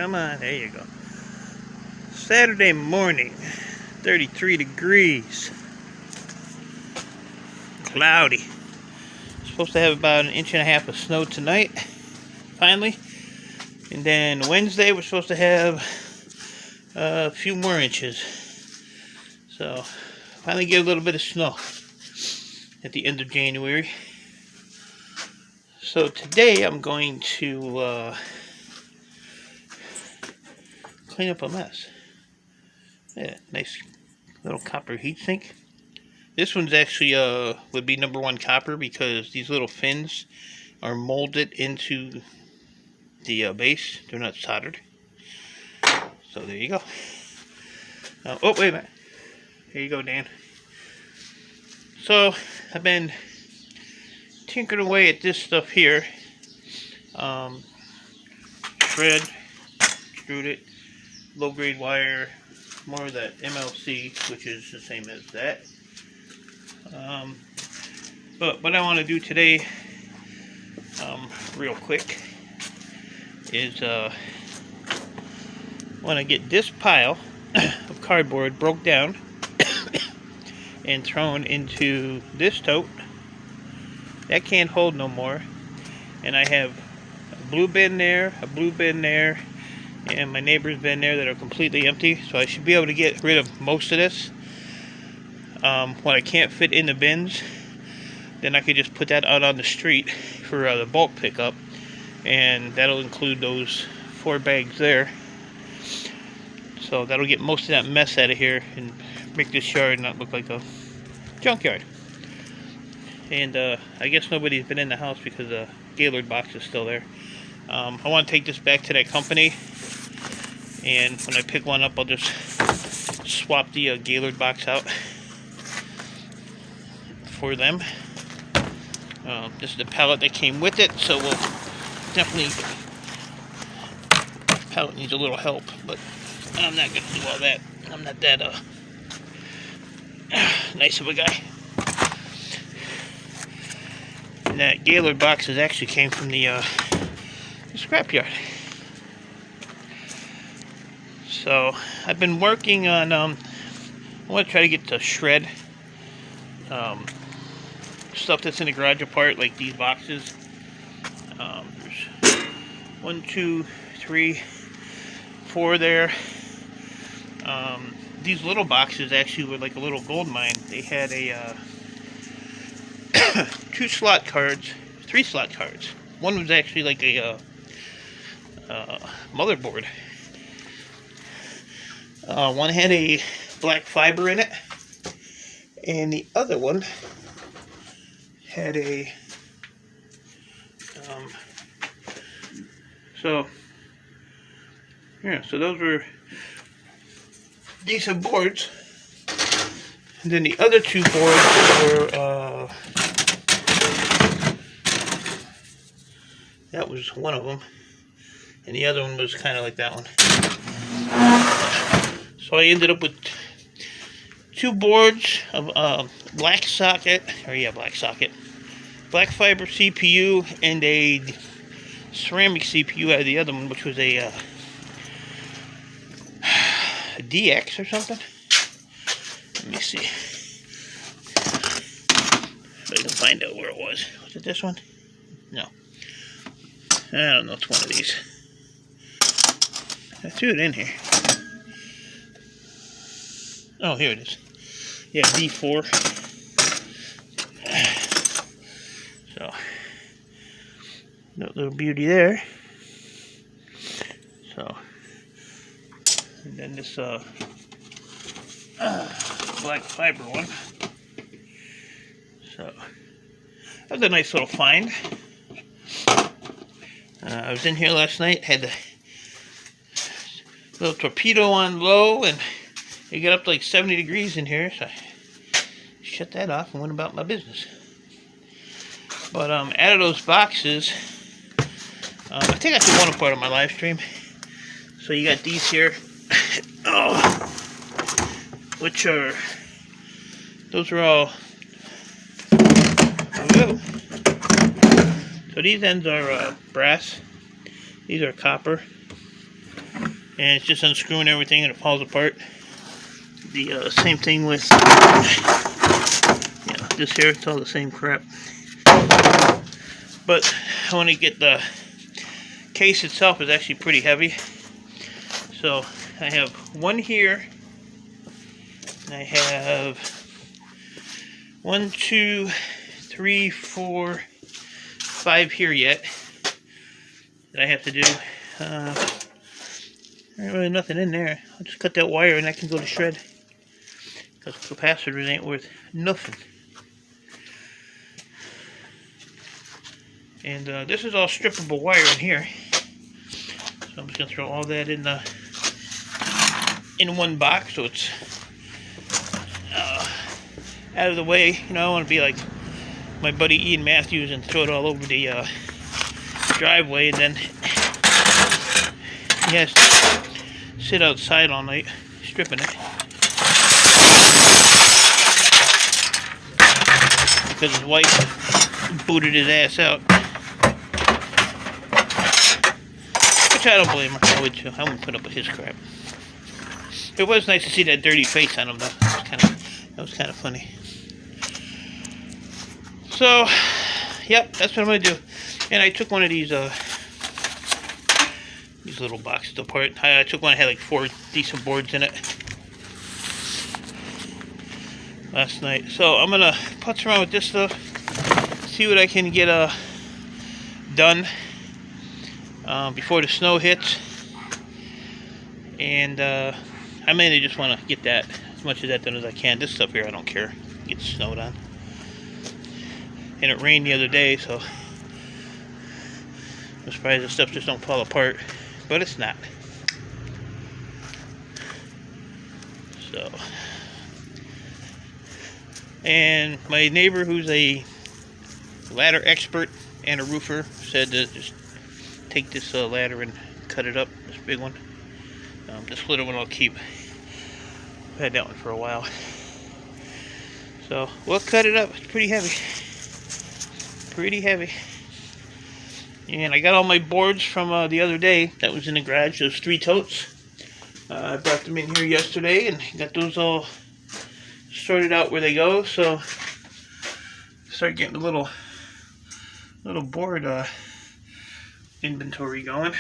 Come on, there you go. Saturday morning, 33 degrees. Cloudy. Supposed to have about 1.5 inches of snow tonight, finally. And then Wednesday, we're supposed to have a few more inches. So, finally get a little bit of snow at the end of January. So today I'm going to clean up a mess. Yeah, nice little copper heatsink. This one's actually would be #1 copper because these little fins are molded into the base. They're not soldered. So there you go. Oh, wait a minute. Here you go, Dan. So I've been tinkering away at this stuff here. Shred, screwed it, low grade wire, more of that MLC, which is the same as that. But what I want to do today, real quick, is want to get this pile of cardboard broke down and thrown into this tote. That can't hold no more. And I have a blue bin there, a blue bin there, and my neighbor's bin there that are completely empty. So I should be able to get rid of most of this. When I can't fit in the bins, then I could just put that out on the street for the bulk pickup. And that'll include those 4 bags there. So that'll get most of that mess out of here and make this yard not look like a junkyard. And I guess nobody's been in the house because the Gaylord box is still there. I want to take this back to that company, and when I pick one up, I'll just swap the Gaylord box out for them. This is the pallet that came with it, so we'll definitely. The pallet needs a little help, but I'm not going to do all that. I'm not that nice of a guy. And that Gaylord boxes actually came from the scrapyard. So I've been working on. I want to try to get to shred stuff that's in the garage apart, like these boxes. There's 1, 2, 3, 4 there. These little boxes actually were like a little gold mine. They had a 2 slot cards, 3 slot cards. One was actually like a motherboard. One had a black fiber in it, and the other one had a so those were decent boards. And then the other 2 boards were that was one of them, and the other one was kind of like that one. So I ended up with 2 boards of black fiber CPU, and a ceramic CPU out of the other one, which was a DX or something. Let me see if I can find out where it was. Was it this one? No. I don't know, it's one of these. I threw it in here. Oh, here it is. Yeah, D4. So, that little beauty there. So, and then this black fiber one. So, that was a nice little find. I was in here last night, had the little torpedo on low, and it got up to like 70 degrees in here, so I shut that off and went about my business. But out of those boxes, I think I did one part of my live stream. So you got these here, which are, those are all, so these ends are brass, these are copper. and it's just unscrewing everything and it falls apart. The same thing with this here, it's all the same crap. But I want to get the case itself is actually pretty heavy. So I have one here, and I have 1, 2, 3, 4, 5 here yet that I have to do. There's really nothing in there. I'll just cut that wire and that can go to shred, because capacitors ain't worth nothing. And this is all strippable wire in here, so I'm just gonna throw all that in one box so it's out of the way. You know, I want to be like my buddy Ian Matthews and throw it all over the driveway, and then he has to sit outside all night stripping it because his wife booted his ass out. Which I don't blame her. I would too. I wouldn't put up with his crap. It was nice to see that dirty face on him though. That was kind of funny. So, yep, that's what I'm gonna do. And I took one of these little boxes apart. I took one that had like 4 decent boards in it last night. So I'm gonna putz around with this stuff, see what I can get done before the snow hits. And I mainly just want to get that, as much of that done as I can. This stuff here I don't care. It gets snowed on. And it rained the other day, so I'm surprised this stuff just don't fall apart. But it's not. So, and my neighbor, who's a ladder expert and a roofer, said to just take this ladder and cut it up, this big one. This little one I'll keep. I've had that one for a while. So we'll cut it up. It's pretty heavy. Pretty heavy. And I got all my boards from the other day that was in the garage, those 3 totes. I brought them in here yesterday and got those all sorted out where they go. So start getting a little board inventory going.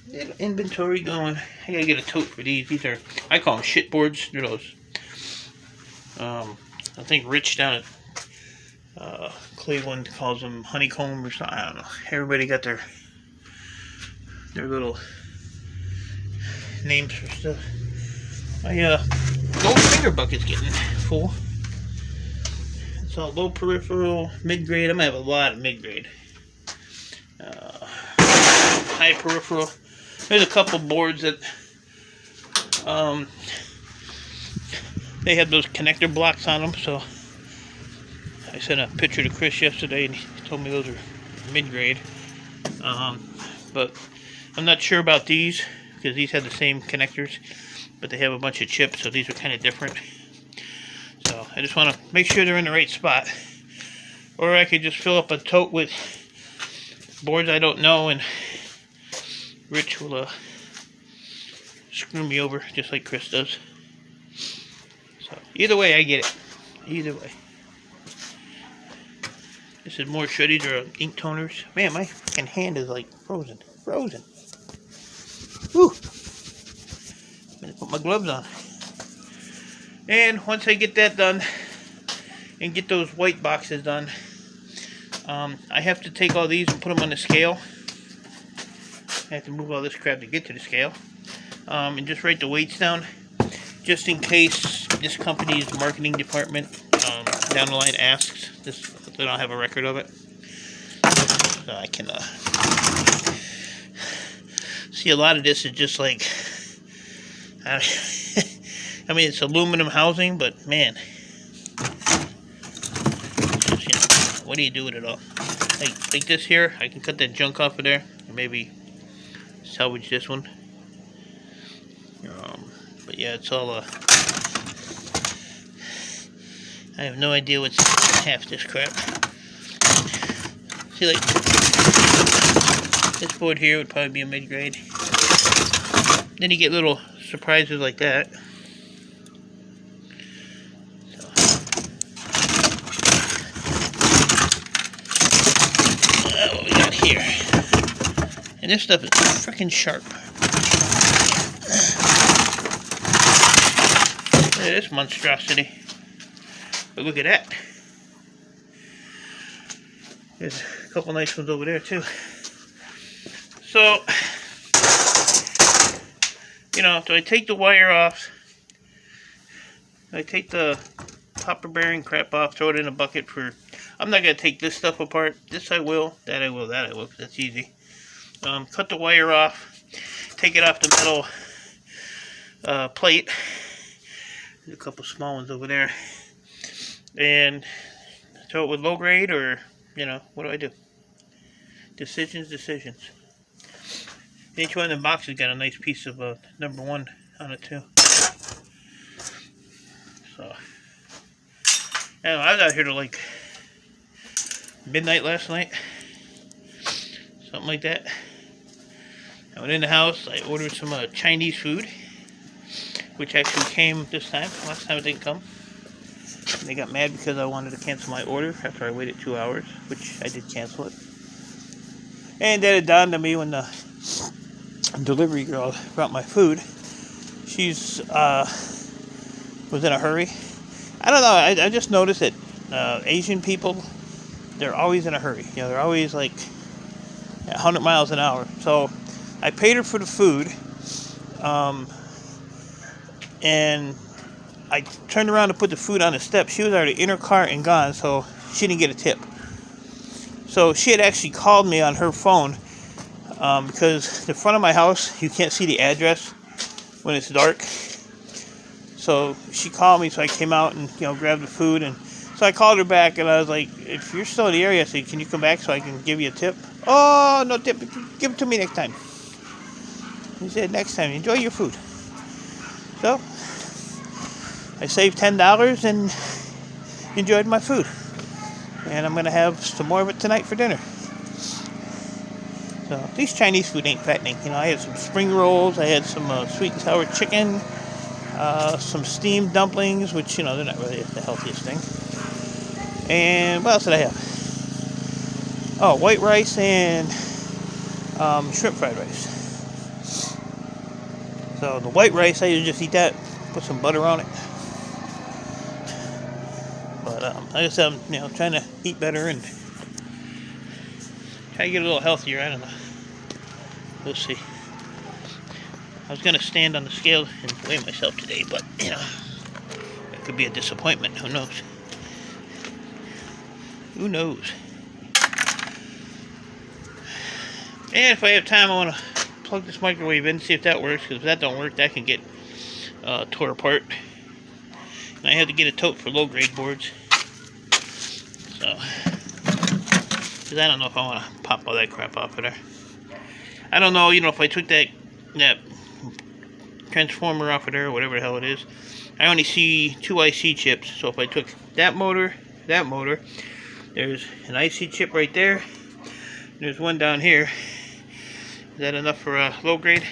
Little inventory going. I gotta get a tote for these. These are, I call them shit boards. They're those. I think Rich down at Cleveland calls them honeycomb or something. I don't know. Everybody got their little names for stuff. My gold finger bucket's getting full. It's all low peripheral, mid-grade. I'm gonna have a lot of mid-grade. High peripheral. There's a couple boards that they had those connector blocks on them, so I sent a picture to Chris yesterday and he told me those are mid-grade. But I'm not sure about these because these have the same connectors, but they have a bunch of chips, so these are kind of different. So I just want to make sure they're in the right spot. Or I could just fill up a tote with boards I don't know, and Rich will screw me over just like Chris does. So either way, I get it. Either way. This is more shit. These are ink toners. Man, my fucking hand is like frozen. Frozen. Whew. I'm gonna put my gloves on. And once I get that done and get those white boxes done, I have to take all these and put them on the scale. I have to move all this crap to get to the scale. And just write the weights down, just in case this company's marketing department down the line asks. They don't have a record of it. So I can see a lot of this is just like, I mean, it's aluminum housing, but man, just, you know, what do you do with it all? Like this here, I can cut that junk off of there, and maybe salvage this one. But yeah, it's all I have no idea what's half this crap. See, like, This board here would probably be a mid-grade. Then you get little surprises like that. What we got here? And this stuff is freaking sharp. Look at this monstrosity. But look at that. There's a couple nice ones over there too. So, you know, do I take the wire off? Do I take the copper bearing crap off, throw it in a bucket for... I'm not going to take this stuff apart. This I will, that I will, that I will, 'cause that's easy. Cut the wire off, take it off the metal plate. There's a couple small ones over there. And throw it with low grade, or, you know, what do I do? Decisions. Each one of the boxes got a nice piece of number 1 on it too. So, I don't know, I was out here till like midnight last night. Something like that. I went in the house, I ordered some Chinese food, which actually came this time. Last time it didn't come. And they got mad because I wanted to cancel my order after I waited 2 hours, which I did cancel it. And then it dawned on me when the delivery girl brought my food. She's was in a hurry. I don't know, I just noticed that Asian people, they're always in a hurry. You know, they're always like 100 miles an hour. So I paid her for the food, and I turned around to put the food on the step. She was already in her car and gone, so she didn't get a tip. So she had actually called me on her phone, because the front of my house, you can't see the address when it's dark. So she called me, so I came out and, you know, grabbed the food. And so I called her back, and I was like, if you're still in the area, I said, can you come back so I can give you a tip? Oh, no tip. Give it to me next time. He said, next time. Enjoy your food. So I saved $10 and enjoyed my food. And I'm going to have some more of it tonight for dinner. So these Chinese food ain't fattening. You know, I had some spring rolls. I had some sweet and sour chicken. Some steamed dumplings, which, you know, they're not really the healthiest thing. And what else did I have? Oh, white rice and shrimp fried rice. So the white rice, I usually just eat that, put some butter on it. But like I said, I'm, you know, trying to eat better and try to get a little healthier. I don't know. We'll see. I was going to stand on the scale and weigh myself today, but, you know, it could be a disappointment. Who knows? Who knows? And if I have time, I want to plug this microwave in, see if that works, because if that don't work, that can get tore apart. And I had to get a tote for low-grade boards. So, because I don't know if I want to pop all that crap off of there. I don't know, you know, if I took that transformer off of there, or whatever the hell it is, I only see 2 IC chips. So if I took that motor, there's an IC chip right there, there's one down here. Is that enough for a low grade?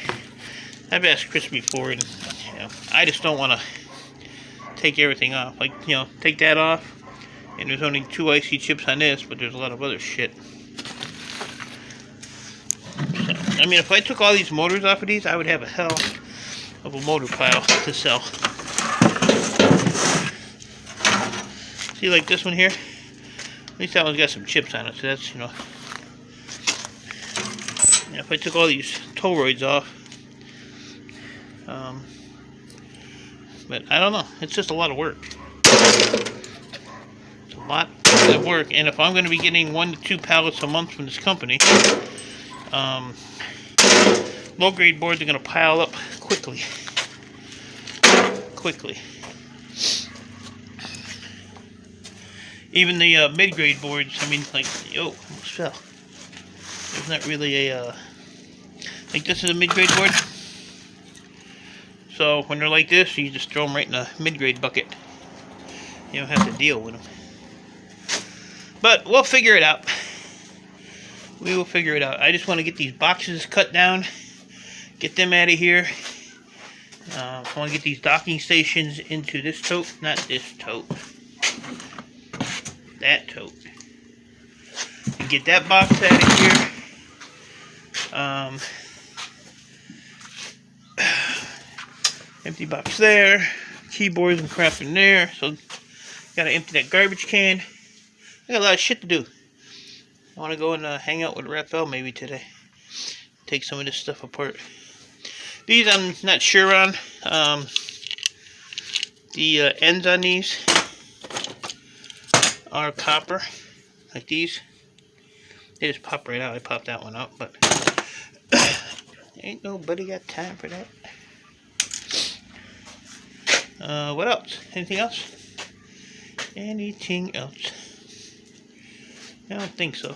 I've asked Chris before, and, you know, I just don't want to take everything off. Like, you know, take that off, and there's only 2 IC chips on this, but there's a lot of other shit. So, I mean, if I took all these motors off of these, I would have a hell of a motor pile to sell. See, like this one here? At least that one's got some chips on it, so that's, you know. If I took all these toroids off, but I don't know, it's just a lot of work. It's a lot of work, and if I'm going to be getting 1 to 2 pallets a month from this company, low grade boards are going to pile up quickly. Even the mid grade boards, I mean, like, yo, almost fell. There's not really a, like, this is a mid-grade board. So when they're like this, you just throw them right in a mid-grade bucket. You don't have to deal with them. But we'll figure it out. We will figure it out. I just want to get these boxes cut down, get them out of here. I want to get these docking stations into this tote, not this tote. That tote. And get that box out of here. Empty box there. Keyboards and crap in there. So, gotta empty that garbage can. I got a lot of shit to do. I want to go and hang out with Raphael maybe today. Take some of this stuff apart. These I'm not sure on. The ends on these are copper, like these. They just pop right out. I popped that one out, but ain't nobody got time for that. What else? Anything else? Anything else? I don't think so.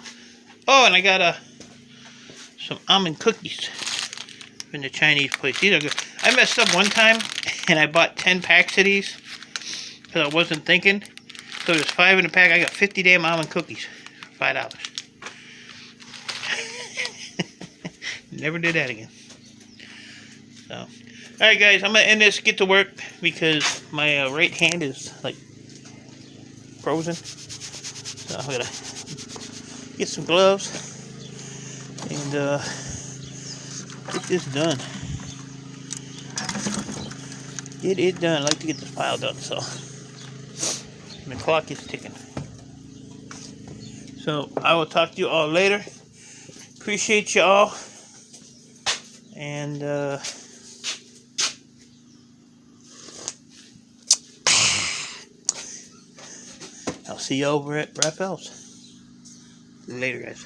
Oh, and I got some almond cookies from the Chinese place. These are good. I messed up one time and I bought 10 packs of these because I wasn't thinking. So there's 5 in a pack. I got 50 damn almond cookies for $5. Never did that again. So, alright guys, I'm going to end this, get to work because my right hand is like frozen. So I'm going to get some gloves and get this done. Get it done. I like to get this file done, so the clock is ticking. So I will talk to you all later. Appreciate you all, and I'll see you over at Raphael's. Later, guys.